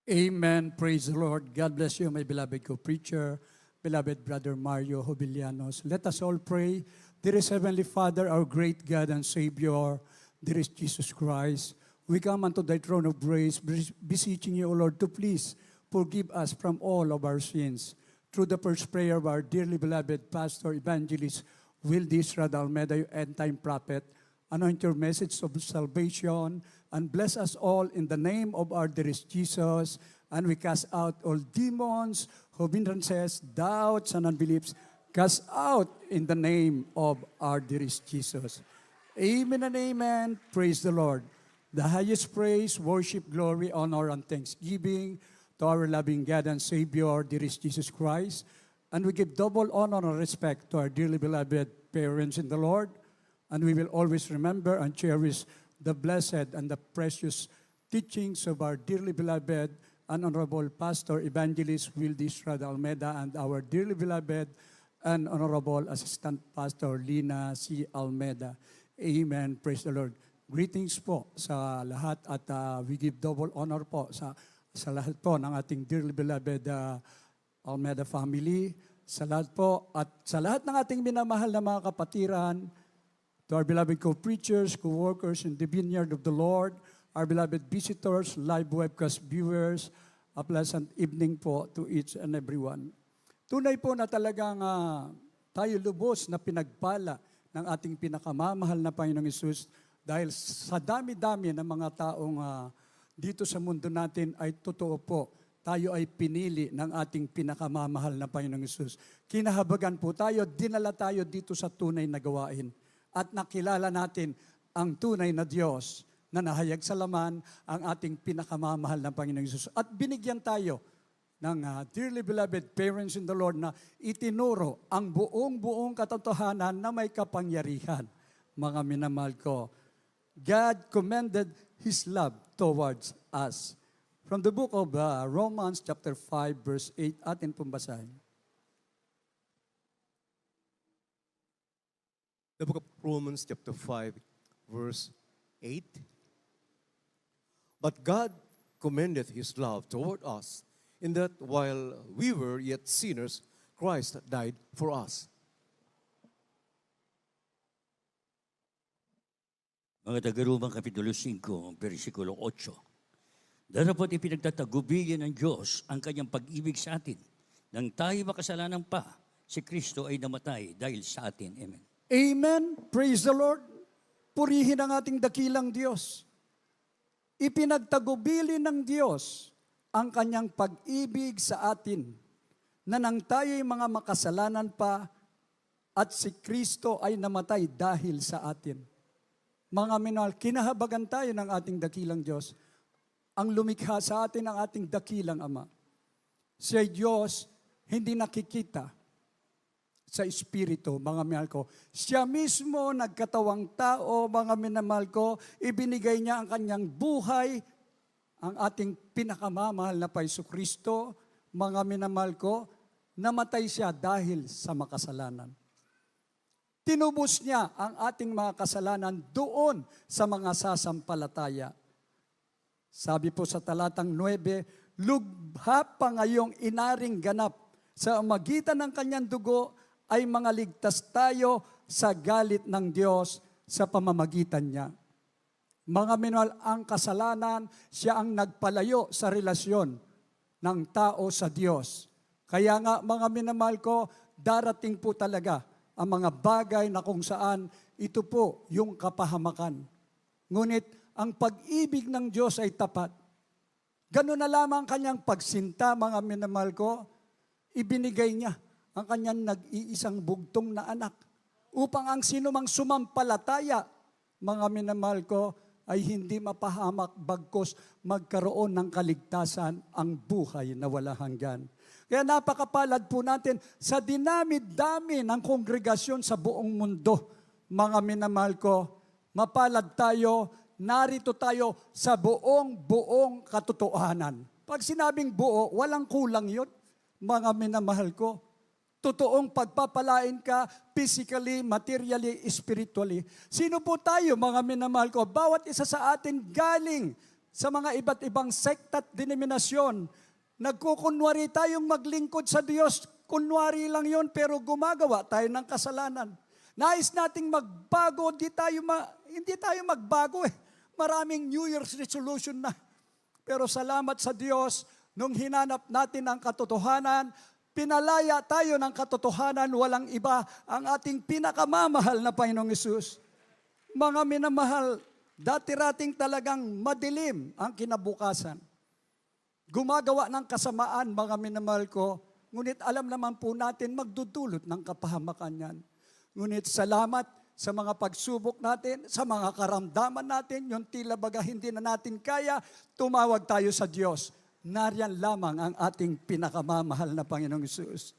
Amen. Praise the Lord. God bless you, my beloved co-preacher, beloved Brother Mario Hobilianos. Let us all pray. Dearest Heavenly Father, our great God and Savior, dearest Jesus Christ, we come unto thy throne of grace, beseeching you, O Lord, to please forgive us from all of our sins. Through the first prayer of our dearly beloved Pastor Evangelist Wildis Radalmeda, your end-time prophet, anoint your message of salvation, and bless us all in the name of our dearest Jesus. And we cast out all demons, hindrances, doubts, and unbeliefs. Cast out in the name of our dearest Jesus. Amen and amen. Praise the Lord. The highest praise, worship, glory, honor, and thanksgiving to our loving God and Savior, dearest Jesus Christ. And we give double honor and respect to our dearly beloved parents in the Lord. And we will always remember and cherish the blessed and the precious teachings of our dearly beloved and honorable Pastor Evangelist Wildis Almeida and our dearly beloved and honorable Assistant Pastor Lina C. Almeida. Amen. Praise the Lord. Greetings po sa lahat at we give double honor po sa lahat po ng ating dearly beloved Almeida family, sa lahat po at sa lahat ng ating minamahal na mga kapatiran, to our beloved co-preachers, co-workers in the vineyard of the Lord, our beloved visitors, live webcast viewers, a pleasant evening po to each and everyone. Tunay po na talagang tayo lubos na pinagpala ng ating pinakamamahal na Panginoong Hesus dahil sa dami-dami ng mga taong dito sa mundo natin ay totoo po, tayo ay pinili ng ating pinakamamahal na Panginoong Hesus. Kinahabagan po tayo, dinala tayo dito sa tunay na gawain. At nakilala natin ang tunay na Diyos na nahayag sa laman, ang ating pinakamamahal na Panginoong Hesus. At binigyan tayo ng dearly beloved parents in the Lord na itinuro ang buong katotohanan na may kapangyarihan. Mga minamahal ko, God commended His love towards us. From the book of Romans chapter 5 verse 8, atin pong basahin. The book of Romans chapter 5 verse 8. But God commendeth His love toward us, in that while we were yet sinners, Christ died for us. Mga taga-Romang Kapitulo 5, versikulo 8. Darapat ipinagtatagubilin ng Diyos ang kanyang pag-ibig sa atin. Nang tayo makasalanan pa, si Kristo ay namatay dahil sa atin. Amen. Amen. Praise the Lord. Purihin ang ating dakilang Diyos. Ipinagtagubilin ng Diyos ang kanyang pag-ibig sa atin na nang tayo'y mga makasalanan pa at si Kristo ay namatay dahil sa atin. Mga minahal, kinahabagan tayo ng ating dakilang Diyos. Ang lumikha sa atin ang ating dakilang Ama. Siya'y Diyos, hindi nakikita sa Espiritu, mga minahal ko. Siya mismo nagkatawang tao, mga minamahal ko, ibinigay niya ang kanyang buhay, ang ating pinakamamahal na Paiso Kristo, mga minamahal ko, namatay siya dahil sa makasalanan. Tinubos niya ang ating mga kasalanan doon sa mga sasampalataya. Sabi po sa talatang 9, lubha pa ngayong inaring ganap sa magitan ng kanyang dugo ay mga ligtas tayo sa galit ng Diyos sa pamamagitan niya. Mga minahal, ang kasalanan, siya ang nagpalayo sa relasyon ng tao sa Diyos. Kaya nga, mga minamahal ko, darating po talaga ang mga bagay na kung saan ito po yung kapahamakan. Ngunit, ang pag-ibig ng Diyos ay tapat. Ganun na lamang kanyang pagsinta, mga minamahal ko, ibinigay niya ang kanyang nag-iisang bugtong na anak upang ang sinumang sumampalataya, mga minamahal ko, ay hindi mapahamak bagkos magkaroon ng kaligtasan ang buhay na wala hanggan. Kaya napakapalad po natin sa dinami-dami ng kongregasyon sa buong mundo, mga minamahal ko, mapalad tayo, narito tayo sa buong katotohanan. Pag sinabing buo, walang kulang yun, mga minamahal ko. Totoong pagpapalain ka physically, materially, spiritually. Sino po tayo, mga minamahal ko? Bawat isa sa atin galing sa mga iba't ibang sekta at denominasyon. Nagkukunwari tayong maglingkod sa Diyos. Kunwari lang yon, pero gumagawa tayo ng kasalanan. Nais nating magbago, hindi tayo magbago eh. Maraming New Year's resolution na. Pero salamat sa Diyos, nung hinanap natin ang katotohanan, pinalaya tayo ng katotohanan, walang iba, ang ating pinakamamahal na Panginoong Hesus. Mga minamahal, dati-rating talagang madilim ang kinabukasan. Gumagawa ng kasamaan, mga minamahal ko, ngunit alam naman po natin magdudulot ng kapahamakan yan. Ngunit salamat sa mga pagsubok natin, sa mga karamdaman natin, yung tila baga hindi na natin kaya, tumawag tayo sa Diyos. Nariyan lamang ang ating pinakamamahal na Panginoong Hesus.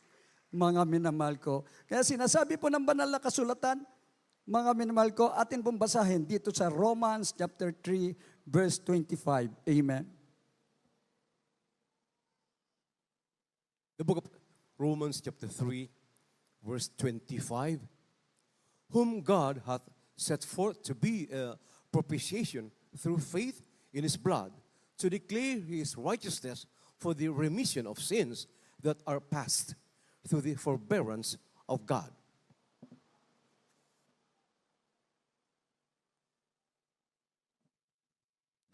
Mga minamahal ko. Kaya sinasabi po ng banal na kasulatan, mga minamahal ko, atin pong basahin dito sa Romans chapter 3, verse 25. Amen. The book of Romans chapter 3, verse 25, whom God hath set forth to be a propitiation through faith in his blood, to declare his righteousness for the remission of sins that are past through the forbearance of God.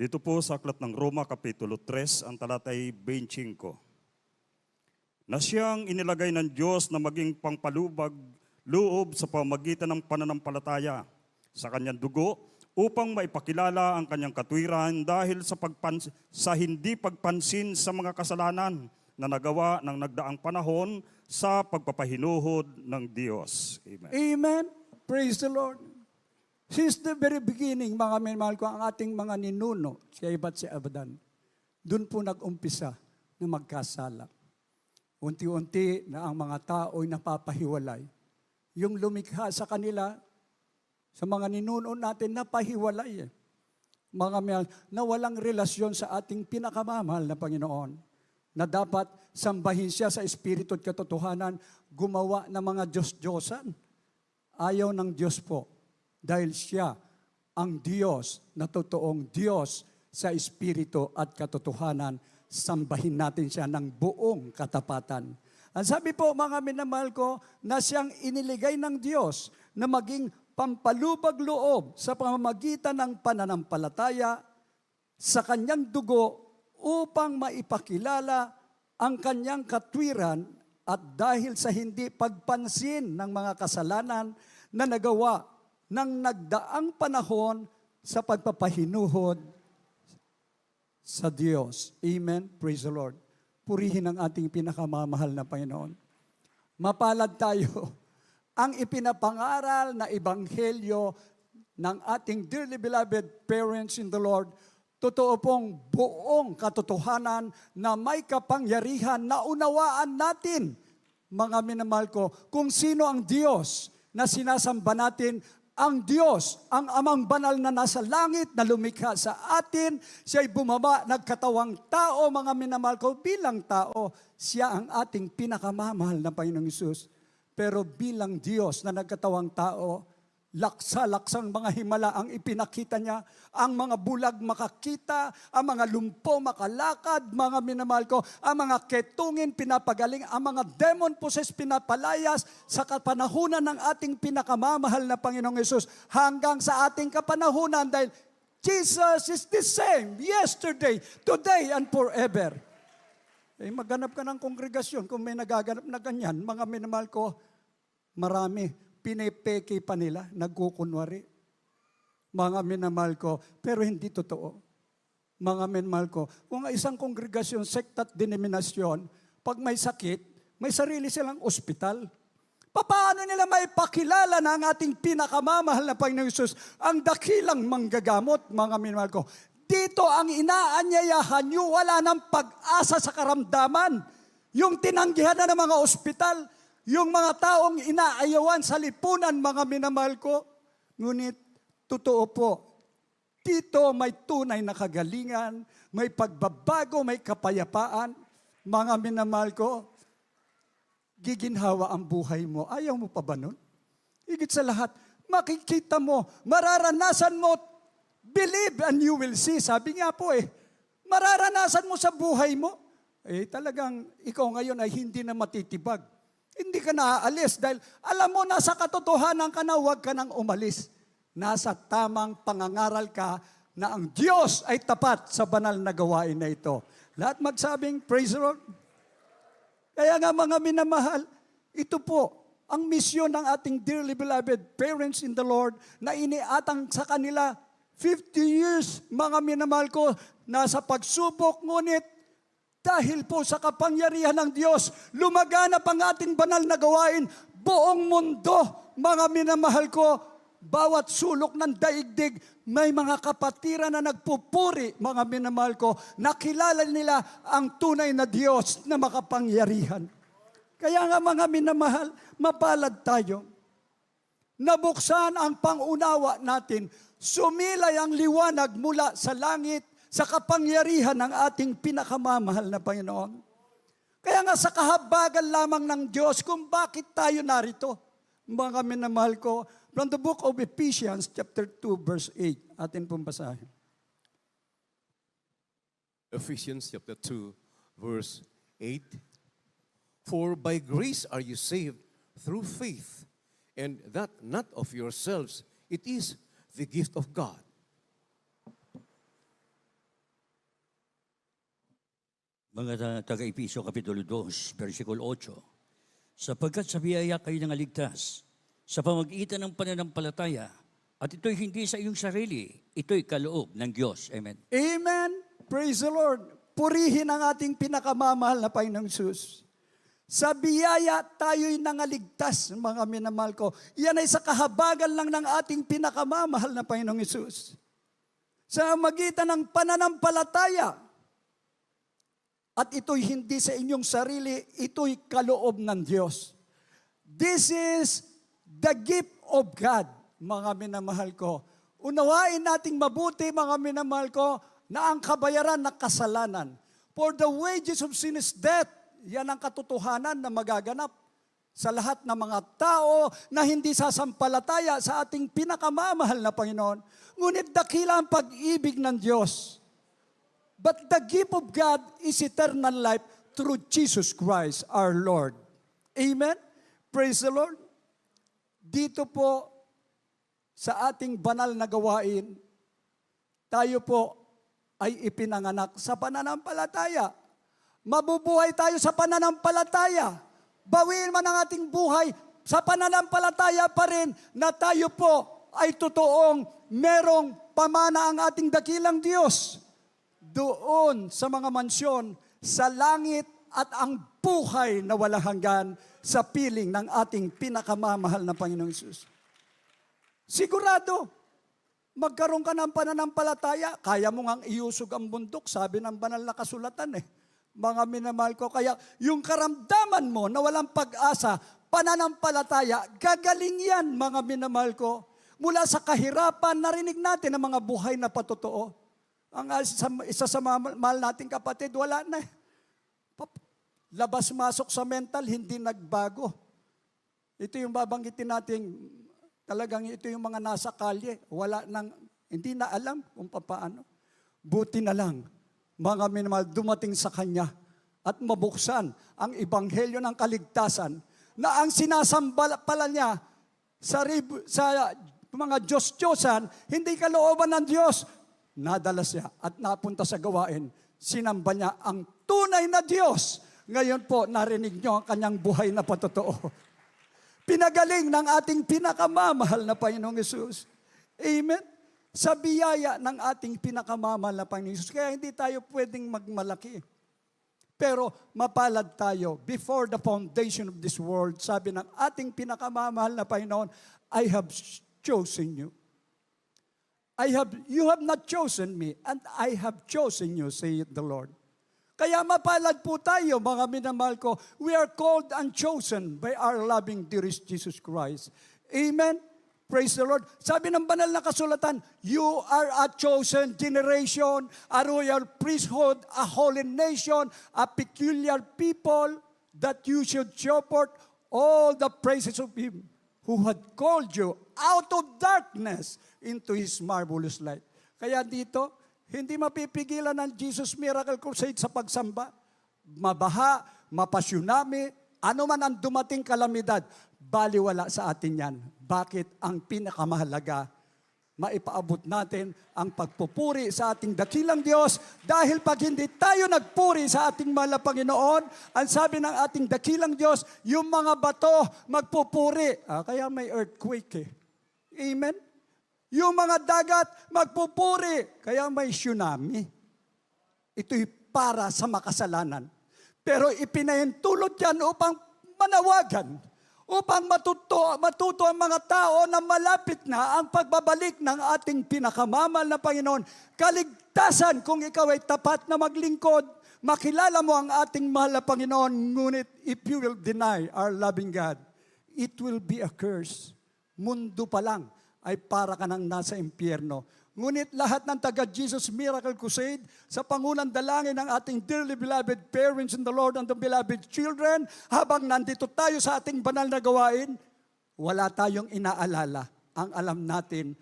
Dito po sa Aklat ng Roma, Kapitulo 3, ang talatay 25. Na siyang inilagay ng Diyos na maging pangpalubag loob sa pamagitan ng pananampalataya sa kanyang dugo upang maipakilala ang kanyang katwiran dahil sa hindi pagpansin sa mga kasalanan na nagawa ng nagdaang panahon sa pagpapahinuhod ng Diyos. Amen. Amen. Praise the Lord. Since the very beginning, mga minamahal ko, ang ating mga ninuno, si Ibat, si Abadan, doon po nag-umpisa na magkasala. Unti-unti na ang mga tao ay napapahiwalay. Yung lumikha sa kanila, sa mga ninuno natin, napahiwalay eh. Mga minamahal, na walang relasyon sa ating pinakamamahal na Panginoon, na dapat sambahin siya sa espiritu at katotohanan, gumawa ng mga Diyos-Diyosan. Ayaw ng Diyos po. Dahil siya ang Diyos na totoong Diyos sa espiritu at katotohanan, sambahin natin siya ng buong katapatan. Ang sabi po, mga minamahal ko, na siyang iniligay ng Diyos na maging pampalubag loob sa pamamagitan ng pananampalataya sa kanyang dugo upang maipakilala ang kanyang katwiran at dahil sa hindi pagpansin ng mga kasalanan na nagawa ng nagdaang panahon sa pagpapahinuhod sa Diyos. Amen. Praise the Lord. Purihin ang ating pinakamamahal na Panginoon. Mapalad tayo. Ang ipinapangaral na ebanghelyo ng ating dearly beloved parents in the Lord, totoo pong buong katotohanan na may kapangyarihan na unawaan natin, mga minamahal ko, kung sino ang Diyos na sinasamba natin. Ang Diyos, ang Amang Banal na nasa langit na lumikha sa atin, siya'y bumaba, nagkatawang tao, mga minamahal ko, bilang tao, siya ang ating pinakamamahal na Panginoong Hesus. Pero bilang Diyos na nagkatawang tao, laksa-laksang mga himala ang ipinakita niya, ang mga bulag makakita, ang mga lumpo makalakad, mga minamahal ko, ang mga ketungin pinapagaling, ang mga demon possessed pinapalayas sa kapanahunan ng ating pinakamamahal na Panginoong Hesus hanggang sa ating kapanahunan dahil Jesus is the same yesterday, today, and forever. Eh, maghanap ka ng kongregasyon kung may nagaganap na ganyan, mga minamahal ko, marami. Pinepeke pa nila, nagkukunwari. Mga minamahal ko, pero hindi totoo. Mga minamahal ko, kung isang kongregasyon, sekta at denominasyon, pag may sakit, may sarili silang ospital. Paano nila maipakilala na ang ating pinakamamahal na Panginoong Hesus, ang dakilang manggagamot, mga minamahal ko. Dito ang inaanyayahan nyo, wala ng pag-asa sa karamdaman. Yung tinanggihan na ng mga ospital, yung mga taong inaayawan sa lipunan, mga minamahal ko. Ngunit, totoo po, dito may tunay na kagalingan, may pagbabago, may kapayapaan. Mga minamahal ko, giginhawa ang buhay mo. Ayaw mo pa ba nun? Higit sa lahat, makikita mo, mararanasan mo Believe and you will see. Sabi nga po mararanasan mo sa buhay mo. Talagang ikaw ngayon ay hindi na matitibag. Hindi ka na aalis dahil alam mo, nasa katotohanan ka na, huwag ka nang umalis. Nasa tamang pangangaral ka na ang Diyos ay tapat sa banal na gawain na ito. Lahat magsabing, praise the Lord. Kaya nga mga minamahal, ito po ang misyon ng ating dearly beloved parents in the Lord na iniatang sa kanila 50 years, mga minamahal ko, nasa pagsubok, ngunit dahil po sa kapangyarihan ng Diyos, lumaganap ang ating banal na gawain, buong mundo, mga minamahal ko, bawat sulok ng daigdig, may mga kapatiran na nagpupuri, mga minamahal ko, nakilala nila ang tunay na Diyos na makapangyarihan. Kaya nga mga minamahal, mapalad tayo. Nabuksan ang pangunawa natin, sumilay ang liwanag mula sa langit sa kapangyarihan ng ating pinakamamahal na Panginoon. Kaya nga sa kahabagan lamang ng Diyos kung bakit tayo narito. Mga minamahal ko, from the book of Ephesians chapter 2 verse 8, atin pong basahin. Ephesians chapter 2, verse 8. For by grace are you saved through faith, and that not of yourselves, it is the gift of God. Mga taga-Episyo Kapitulo 2, versikulo 8. Sapagkat sa biyaya kayo nangaligtas, sa pamagitan ng pananampalataya, at ito'y hindi sa iyong sarili, ito'y kaloob ng Diyos. Amen. Amen. Praise the Lord. Purihin ang ating pinakamamahal na Panginoong Hesus. Sa biyaya tayo'y nangaligtas, mga minamahal ko. Yan ay sa kahabagan lang ng ating pinakamamahal na Panginoong Hesus. Sa magitan ng pananampalataya, at ito'y hindi sa inyong sarili, ito'y kaloob ng Diyos. This is the gift of God, mga minamahal ko. Unawain nating mabuti, mga minamahal ko, na ang kabayaran ng kasalanan. For the wages of sin is death. Yan ang katotohanan na magaganap sa lahat ng mga tao na hindi sasampalataya sa ating pinakamamahal na Panginoon. Ngunit dakila ang pag-ibig ng Diyos. But the gift of God is eternal life through Jesus Christ our Lord. Amen? Praise the Lord. Dito po sa ating banal na gawain, tayo po ay ipinanganak sa pananampalataya. Mabubuhay tayo sa pananampalataya. Bawiin man ang ating buhay, sa pananampalataya pa rin na tayo po ay totoong merong pamana ang ating dakilang Diyos. Doon sa mga mansyon, sa langit at ang buhay na walang hanggan sa piling ng ating pinakamamahal na Panginoong Hesus. Sigurado, magkaroon ka ng pananampalataya, kaya mo ngang iusog ang bundok, sabi ng banal na kasulatan Mga minamahal ko, kaya yung karamdaman mo na walang pag-asa, pananampalataya, gagaling yan, mga minamahal ko. Mula sa kahirapan, narinig natin ang mga buhay na patotoo. Ang isa sa mahal nating kapatid, wala na. Labas-masok sa mental, hindi nagbago. Ito yung babanggitin natin, talagang ito yung mga nasa kalye, wala nang, hindi na alam kung paano. Buti na lang, mga minamahal, dumating sa Kanya at mabuksan ang ebanghelyo ng kaligtasan na ang sinasamba pala niya sa mga Diyos-Diyosan, hindi kalooban ng Diyos. Nadala siya at napunta sa gawain. Sinamba niya ang tunay na Diyos. Ngayon po, narinig niyo ang kanyang buhay na patotoo. Pinagaling ng ating pinakamamahal na Panginoong Hesus. Amen? Sa biyaya ng ating pinakamamahal na Panginoong Hesus. Kaya hindi tayo pwedeng magmalaki. Pero mapalad tayo. Before the foundation of this world, sabi ng ating pinakamamahal na Panginoon, I have chosen you. You have not chosen me, and I have chosen you, saith the Lord. Kaya mapalad po tayo, mga minamahal ko. We are called and chosen by our loving dearest Jesus Christ. Amen? Praise the Lord. Sabi ng banal na kasulatan, you are a chosen generation, a royal priesthood, a holy nation, a peculiar people, that you should show forth all the praises of Him who had called you out of darkness into His marvelous light. Kaya dito, hindi mapipigilan ng Jesus Miracle Crusade sa pagsamba. Mabaha, mapasyunami, ano man ang dumating kalamidad, baliwala sa atin yan. Bakit? Ang pinakamahalaga, maipaabot natin ang pagpupuri sa ating dakilang Diyos dahil pag hindi tayo nagpuri sa ating mahal na Panginoon, ang sabi ng ating dakilang Diyos, yung mga bato magpupuri. Kaya may earthquake eh. Amen? Yung mga dagat magpupuri, kaya may tsunami. Ito'y para sa makasalanan. Pero ipinahintulot yan upang manawagan, upang matuto ang mga tao na malapit na ang pagbabalik ng ating pinakamamahal na Panginoon. Kaligtasan kung ikaw ay tapat na maglingkod, makilala mo ang ating mahal na Panginoon, ngunit if you will deny our loving God, it will be a curse. Mundo pa lang ay para ka nang nasa impyerno. Ngunit lahat ng taga-Jesus Miracle Crusade, sa pangunang dalangin ng ating dearly beloved parents in the Lord and the beloved children, habang nandito tayo sa ating banal na gawain, wala tayong inaalala. Ang alam natin,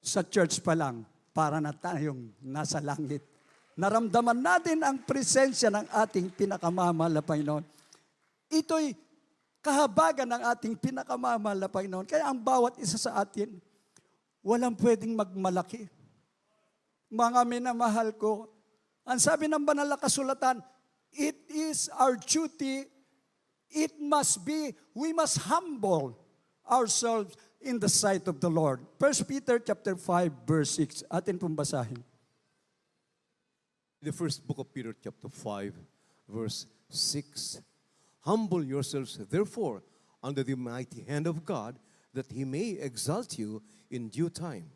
sa church pa lang, para na tayong nasa langit. Naramdaman natin ang presensya ng ating pinakamamahal na Panginoon. Ito'y kahabagan ng ating pinakamamahal na Panginoon. Kaya ang bawat isa sa atin, walang pwedeng magmalaki. Mga minamahal ko, ang sabi ng banal na kasulatan, it is our duty, we must humble ourselves in the sight of the Lord. 1 Peter chapter 5, verse 6. Atin pong basahin. The first book of Peter, chapter 5, verse 6. Humble yourselves, therefore, under the mighty hand of God, that He may exalt you in due time.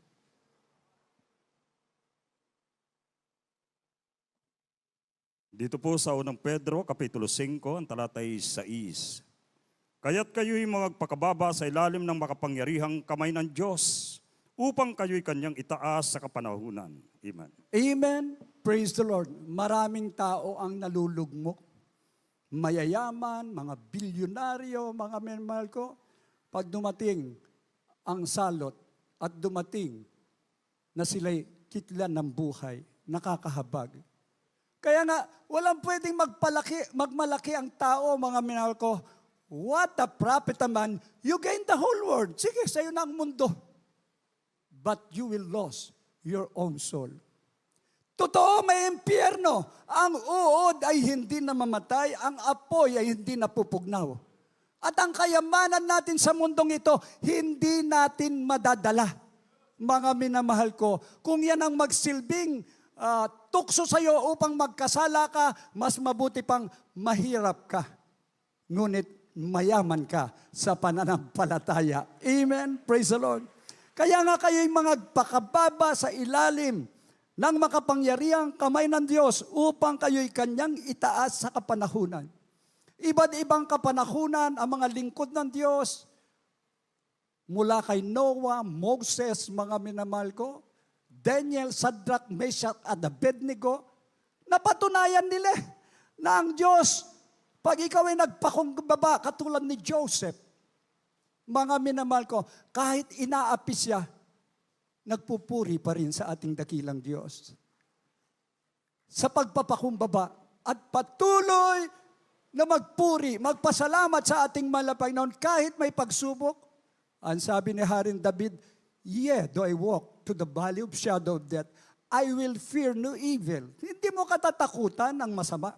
Dito po sa unang Pedro, Kapitulo 5, ang talatay 6. Kaya't kayo'y magpakababa sa ilalim ng makapangyarihang kamay ng Diyos, upang kayo'y kanyang itaas sa kapanahunan. Amen. Amen. Praise the Lord. Maraming tao ang nalulugmok. Mayayaman, mga bilyonaryo, mga minamahal ko, pag dumating ang salot at dumating na sila'y kitlan ng buhay, nakakahabag. Kaya nga, walang pwedeng magmalaki ang tao, mga minamahal ko. What a profit a man, you gain the whole world. Sige, sa'yo na ang mundo. But you will lose your own soul. Totoo, may impyerno. Ang uod ay hindi namamatay, ang apoy ay hindi napupugnaw. At ang kayamanan natin sa mundong ito, hindi natin madadala. Mga minamahal ko, kung yan ang magsilbing tukso sa iyo upang magkasala ka, mas mabuti pang mahirap ka. Ngunit mayaman ka sa pananampalataya. Amen? Praise the Lord. Kaya nga kayo'y magpakababa sa ilalim ng makapangyarihang kamay ng Diyos upang kayo'y kanyang itaas sa kapanahunan. Iba't ibang kapanahunan ang mga lingkod ng Diyos, mula kay Noah, Moses, mga minamahal ko, Daniel, Shadrach, Meshach, at Abednego, napatunayan nila na ang Diyos, pag ikaw ay nagpakumbaba, katulad ni Joseph, mga minamahal ko, kahit inaapi siya, nagpupuri pa rin sa ating dakilang Diyos. Sa pagpapakumbaba at patuloy na magpuri, magpasalamat sa ating mahal na Panginoon kahit may pagsubok. Ang sabi ni Haring David, "Yea, though I walk to the valley of shadow of death, I will fear no evil." Hindi mo katatakutan ang masama.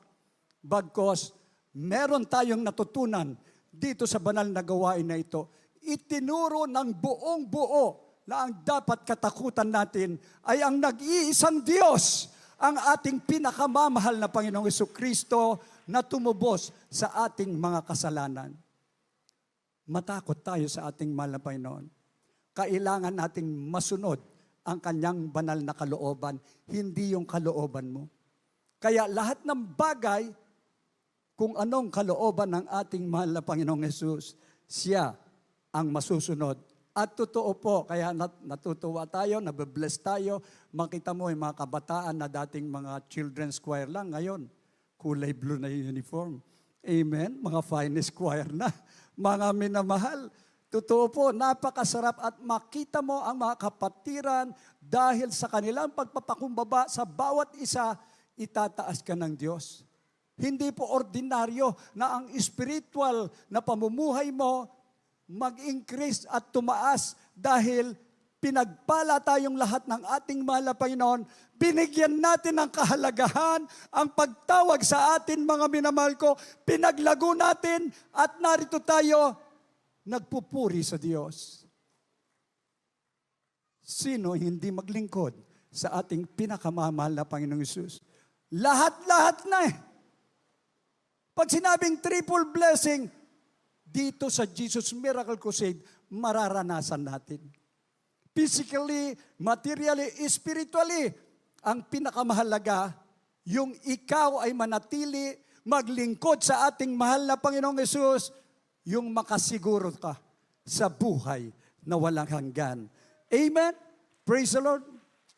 Bagkos, meron tayong natutunan dito sa banal na gawain na ito. Itinuro ng buong buo na ang dapat katakutan natin ay ang nag-iisang Diyos, ang ating pinakamamahal na Panginoong Jesucristo na tumubos sa ating mga kasalanan. Matakot tayo sa ating mahal na Panginoon. Kailangan nating masunod ang kanyang banal na kalooban, hindi yung kalooban mo. Kaya lahat ng bagay, kung anong kalooban ng ating mahal na Panginoong Jesus, siya ang masusunod. At totoo po, kaya natutuwa tayo, nabibless tayo. Makita mo yung mga kabataan na dating mga children's choir lang, ngayon, kulay blue na yung uniform. Amen? Mga finest choir na. Mga minamahal. Totoo po, napakasarap at makita mo ang mga kapatiran dahil sa kanilang pagpapakumbaba sa bawat isa, itataas ka ng Diyos. Hindi po ordinaryo na ang spiritual na pamumuhay mo mag-increase at tumaas dahil pinagpala tayong lahat ng ating mahal na Panginoon. Binigyan natin ng kahalagahan ang pagtawag sa atin, mga minamahal ko. Pinaglago natin at narito tayo nagpupuri sa Diyos. Sino hindi maglingkod sa ating pinakamamahal na Panginoong Hesus? Lahat-lahat na eh. Pag sinabing triple blessing, dito sa Jesus Miracle Crusade, mararanasan natin. Physically, materially, spiritually, ang pinakamahalaga, yung ikaw ay manatili, maglingkod sa ating mahal na Panginoong Hesus, yung makasiguro ka sa buhay na walang hanggan. Amen? Praise the Lord.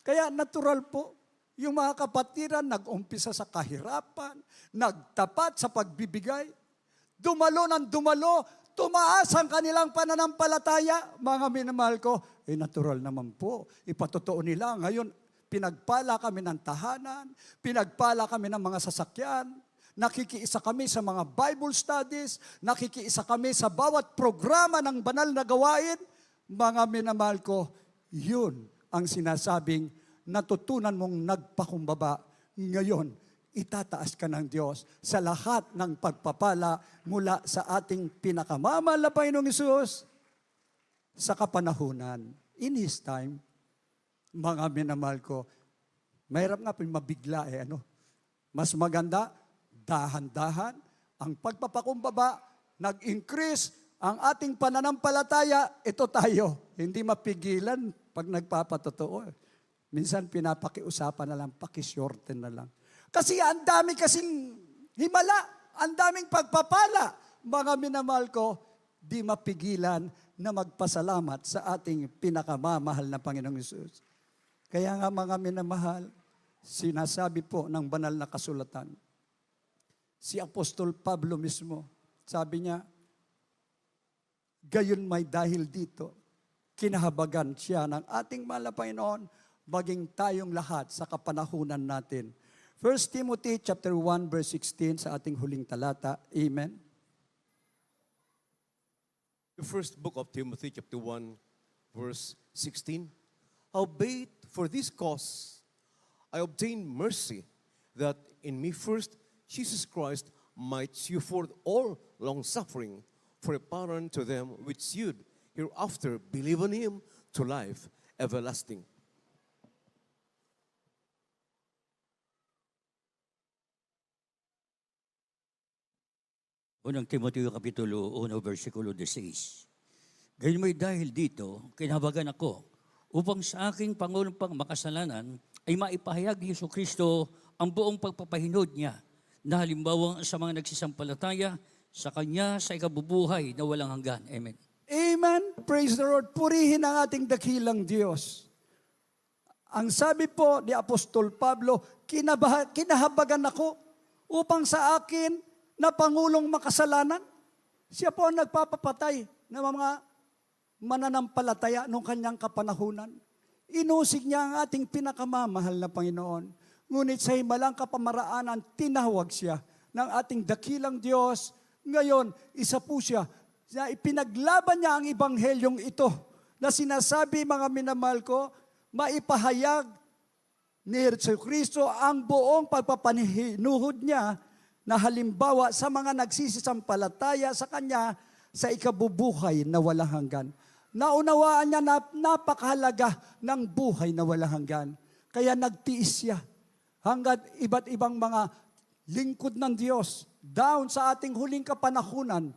Kaya natural po, yung mga kapatiran nag-umpisa sa kahirapan, nagtapat sa pagbibigay, dumalo ng dumalo, tumaas ang kanilang pananampalataya. Mga minamahal ko, natural naman po. Ipatotoo nila. Ngayon, pinagpala kami ng tahanan, pinagpala kami ng mga sasakyan, nakikiisa kami sa mga Bible studies, nakikiisa kami sa bawat programa ng banal na gawain. Mga minamahal ko, yun ang sinasabing natutunan mong nagpakumbaba. Ngayon, itataas ka ng Diyos sa lahat ng pagpapala mula sa ating pinakamamahal na Panginoong Hesus sa kapanahunan. In His time, mga minamahal ko, mahirap nga mabigla Mas maganda, dahan-dahan, ang pagpapakumbaba, nag-increase ang ating pananampalataya, ito tayo. Hindi mapigilan pag nagpapatotoo. Minsan pinapakiusapan na lang, pakisyorte na lang. Kasi ang dami kasing himala, ang daming pagpapala. Mga minamahal ko, di mapigilan na magpasalamat sa ating pinakamamahal na Panginoong Hesus. Kaya nga mga minamahal, sinasabi po ng banal na kasulatan, si Apostol Pablo mismo, sabi niya, gayon may dahil dito, kinahabagan siya ng ating mahal na Panginoon, maging tayong lahat sa kapanahunan natin. 1 Timothy chapter 1 verse 16 sa ating huling talata. Amen. The first book of Timothy, chapter 1, verse 16. Howbeit, for this cause, I obtained mercy, that in me first Jesus Christ might shew forth all long-suffering for a pattern to them which should hereafter believe on Him to life everlasting. Unang Timoteo Kapitulo 1, versikulo 16. Gayon may dahil dito, kinahabagan ako, upang sa aking pangulong pang makasalanan ay maipahayag ni Jesucristo ang buong pagpapahinod niya, na halimbawa sa mga nagsisampalataya sa Kanya sa ikabubuhay na walang hanggan. Amen. Amen. Praise the Lord. Purihin ang ating dakilang Diyos. Ang sabi po ni Apostol Pablo, kinahabagan ako upang sa akin na Pangulong makasalanan. Siya po ang nagpapapatay ng mga mananampalataya noong kanyang kapanahunan. Inusig niya ang ating pinakamamahal na Panginoon. Ngunit sa himalang kapamaraanan, tinawag siya ng ating dakilang Diyos. Ngayon, isa po siya. Ipinaglaban niya ang ibanghelyong ito na sinasabi, mga minamahal ko, maipahayag ni Jesucristo ang buong pagpapaninuhod niya na halimbawa sa mga nagsisisampalataya sa Kanya sa ikabubuhay na walang hanggan. Naunawaan niya na napakahalaga ng buhay na walang hanggan. Kaya nagtiis siya hanggat iba't ibang mga lingkod ng Diyos down sa ating huling kapanahunan,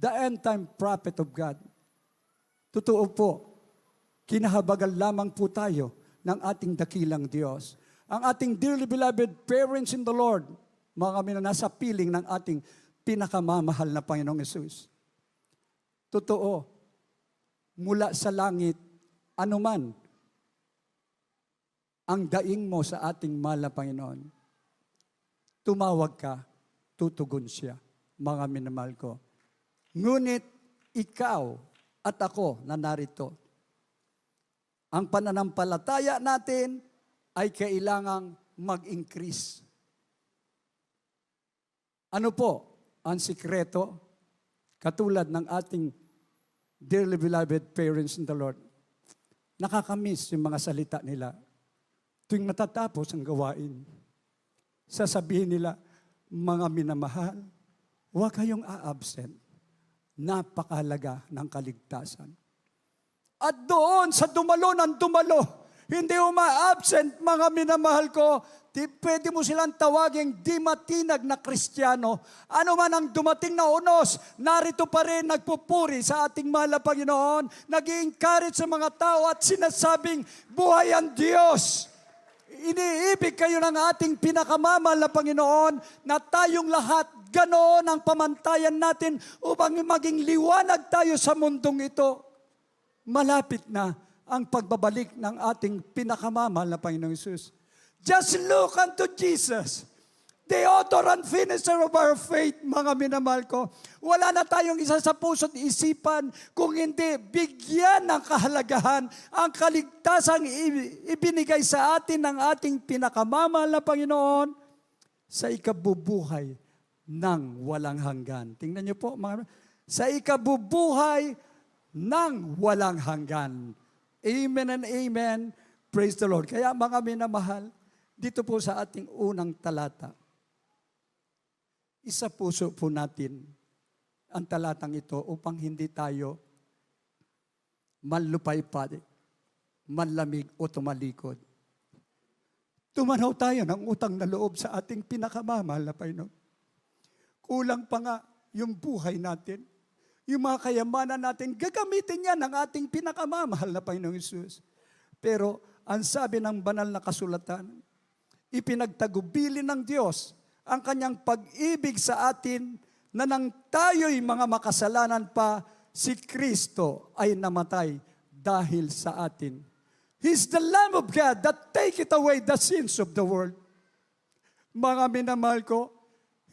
the end time prophet of God. Totoo po, kinahabagan lamang po tayo ng ating dakilang Diyos. Ang ating dearly beloved parents in the Lord, mga kami na nasa piling ng ating pinakamamahal na Panginoong Hesus. Totoo, mula sa langit, anuman ang daing mo sa ating mahal na Panginoon, tumawag ka, tutugon siya, mga minamahal ko. Ngunit ikaw, at ako na narito. Ang pananampalataya natin ay kailangang mag-increase. Ano po ang sikreto? Katulad ng ating dearly beloved parents in the Lord, nakakamiss yung mga salita nila. Tuwing matatapos ang gawain, sasabihin nila, mga minamahal, huwag kayong a-absent. Napakahalaga ng kaligtasan. At doon sa dumalo ng dumalo, hindi uma-absent, mga minamahal ko, pwede mo silang tawaging di matinag na Kristiyano. Ano man ang dumating na unos, narito pa rin nagpupuri sa ating mahal na Panginoon, nag-i-encourage sa mga tao at sinasabing, buhay ang Diyos. Iniibig kayo ng ating pinakamamahal na Panginoon na tayong lahat ganoon ang pamantayan natin upang maging liwanag tayo sa mundong ito. Malapit na ang pagbabalik ng ating pinakamamahal na Panginoong Hesus. Just look unto Jesus, the author and finisher of our faith, mga minamahal ko. Wala na tayong isa sa puso't isipan kung hindi bigyan ng kahalagahan ang kaligtasang ibinigay sa atin ng ating pinakamamahal na Panginoon sa ikabubuhay ng walang hanggan. Tingnan niyo po, mga sa ikabubuhay ng walang hanggan. Amen and amen. Praise the Lord. Kaya mga minamahal, dito po sa ating unang talata, isa puso po natin ang talatang ito upang hindi tayo manlupaypay, manlamig o tumalikod. Tumanaw tayo ng utang na loob sa ating pinakamamahal na Panginoon. Kulang pa nga yung buhay natin. Yung mga kayamanan natin, gagamitin yan ng ating pinakamamahal na Panginoong Hesus. Pero ang sabi ng banal na kasulatan, ipinagtagubilin ng Diyos ang kanyang pag-ibig sa atin na nang tayo'y mga makasalanan pa, si Kristo ay namatay dahil sa atin. He's the Lamb of God that taketh away the sins of the world. Mga minamahal ko,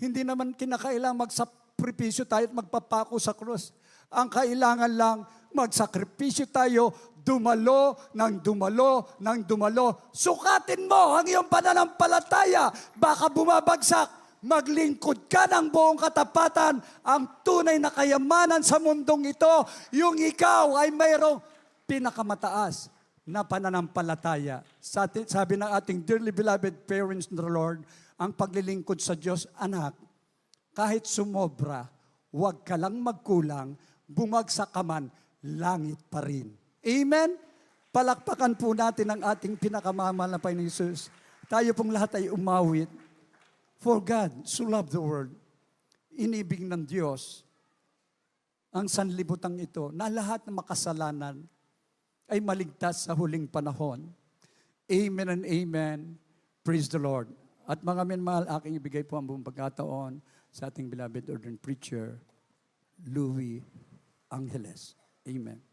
hindi naman kinakailangan magsakripisyo tayo at magpapako sa krus. Ang kailangan lang, magsakripisyo tayo, dumalo ng dumalo ng dumalo. Sukatin mo ang iyong pananampalataya. Baka bumabagsak, maglingkod ka ng buong katapatan. Ang tunay na kayamanan sa mundong ito, yung ikaw ay mayroong pinakamataas na pananampalataya. Sabi ng ating dearly beloved parents in the Lord, ang paglilingkod sa Diyos, anak, kahit sumobra, huwag ka lang magkulang, bumagsak ka man, langit pa rin. Amen? Palakpakan po natin ang ating pinakamamahal na Panginoon Hesus. Tayo pong lahat ay umawit. For God so loved the world. Inibig ng Diyos ang sanlibutan ito na lahat ng makasalanan ay maligtas sa huling panahon. Amen and amen. Praise the Lord. At mga minamahal, aking ibigay po ang buong pagkataon sa ating beloved ordained preacher, Louis Angeles. Amen.